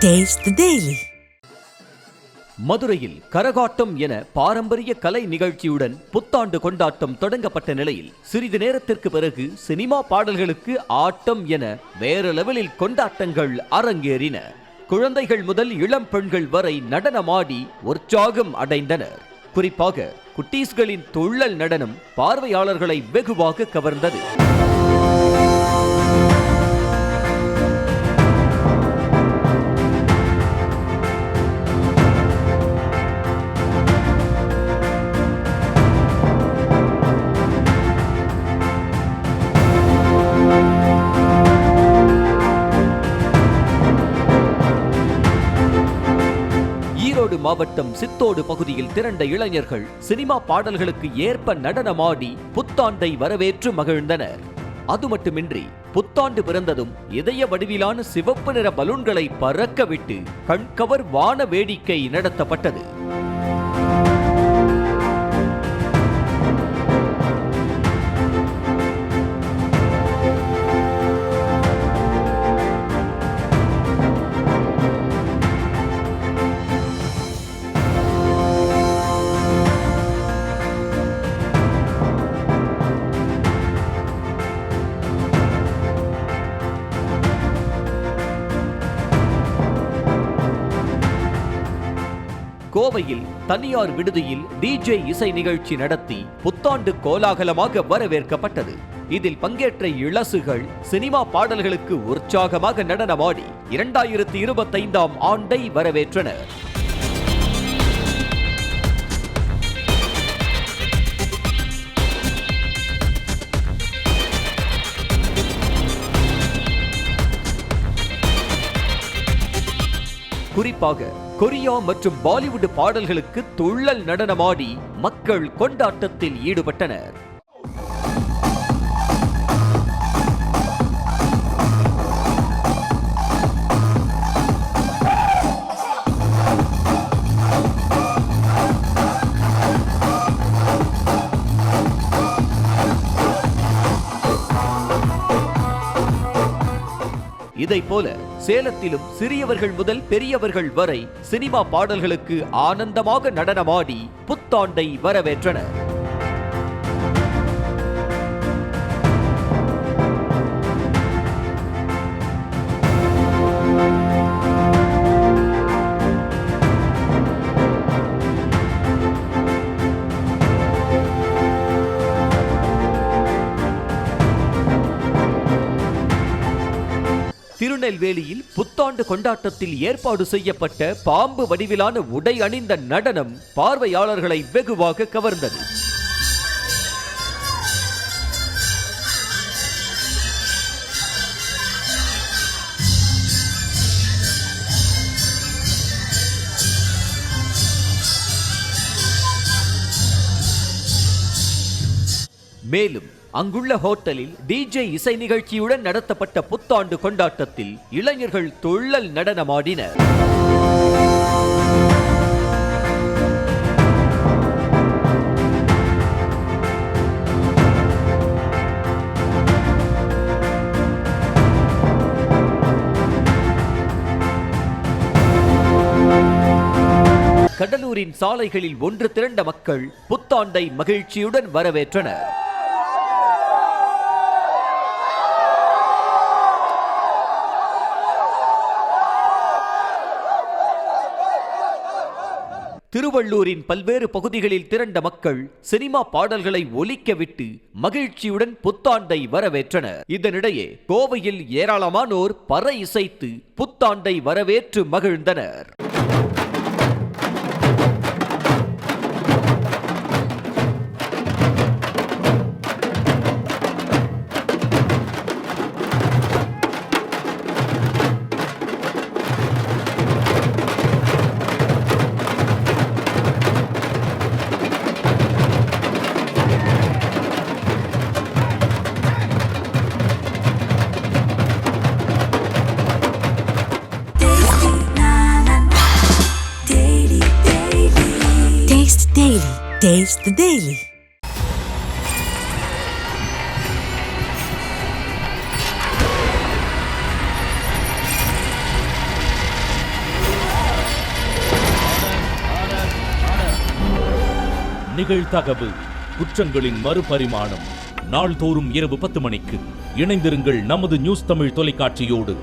Taste the Daily. மதுரையில் கரகாட்டம் என பாரம்பரிய கலை நிகழ்ச்சியுடன் புத்தாண்டு கொண்டாட்டம் தொடங்கப்பட்ட நிலையில் சிறிது நேரத்திற்கு பிறகு சினிமா பாடல்களுக்கு ஆட்டம் என வேற லெவலில் கொண்டாட்டங்கள் அரங்கேறின. குழந்தைகள் முதல் இளம் பெண்கள் வரை நடனமாடி உற்சாகம் அடைந்தனர். குறிப்பாக குட்டீஸ்களின் துள்ளல் நடனம் பார்வையாளர்களை வெகுவாக கவர்ந்தது. ஈரோடு மாவட்டம் சித்தோடு பகுதியில் திரண்ட இளைஞர்கள் சினிமா பாடல்களுக்கு ஏற்ப நடனமாடி புத்தாண்டை வரவேற்று மகிழ்ந்தனர். அது மட்டுமின்றி புத்தாண்டு பிறந்ததும் இதய வடிவிலான சிவப்பு நிற பலூன்களை பறக்கவிட்டு கண்கவர் வான வேடிக்கை நடத்தப்பட்டது. கோவையில் தனியார் விடுதியில் டிஜே இசை நிகழ்ச்சி நடத்தி புத்தாண்டு கோலாகலமாக வரவேற்கப்பட்டது. இதில் பங்கேற்ற இளசுகள் சினிமா பாடல்களுக்கு உற்சாகமாக நடனமாடி 2025ஆம் ஆண்டை வரவேற்றனர். குறிப்பாக கொரியா மற்றும் பாலிவுட் பாடல்களுக்கு துள்ளல் நடனமாடி மக்கள் கொண்டாட்டத்தில் ஈடுபட்டனர். இதைப்போல சேலத்திலும் சிறியவர்கள் முதல் பெரியவர்கள் வரை சினிமா பாடல்களுக்கு ஆனந்தமாக நடனமாடி புத்தாண்டை வரவேற்றனர். திருநெல்வேலியில் புத்தாண்டு கொண்டாட்டத்தில் ஏற்பாடு செய்யப்பட்ட பாம்பு வடிவிலான உடை அணிந்த நடனம் பார்வையாளர்களை வெகுவாக கவர்ந்தது. மேலும் அங்குள்ள ஹோட்டலில் டிஜே இசை நிகழ்ச்சியுடன் நடத்தப்பட்ட புத்தாண்டு கொண்டாட்டத்தில் இளைஞர்கள் துள்ளல் நடனமாடினர். கடலூரின் சாலைகளில் ஒன்று திரண்ட மக்கள் புத்தாண்டை மகிழ்ச்சியுடன் வரவேற்றனர். திருவள்ளூரின் பல்வேறு பகுதிகளில் திரண்ட மக்கள் சினிமா பாடல்களை ஒலிக்கவிட்டு மகிழ்ச்சியுடன் புத்தாண்டை வரவேற்றனர். இதனிடையே கோவையில் ஏராளமானோர் பறை இசைத்து புத்தாண்டை வரவேற்று மகிழ்ந்தனர். Taste the Daily. நிகழ்தகவு, குற்றங்களின் மறுபரிமாணம். நாள்தோறும் இரவு 10 மணிக்கு இணைந்திருங்கள் நமது நியூஸ் தமிழ் தொலைக்காட்சியோடு.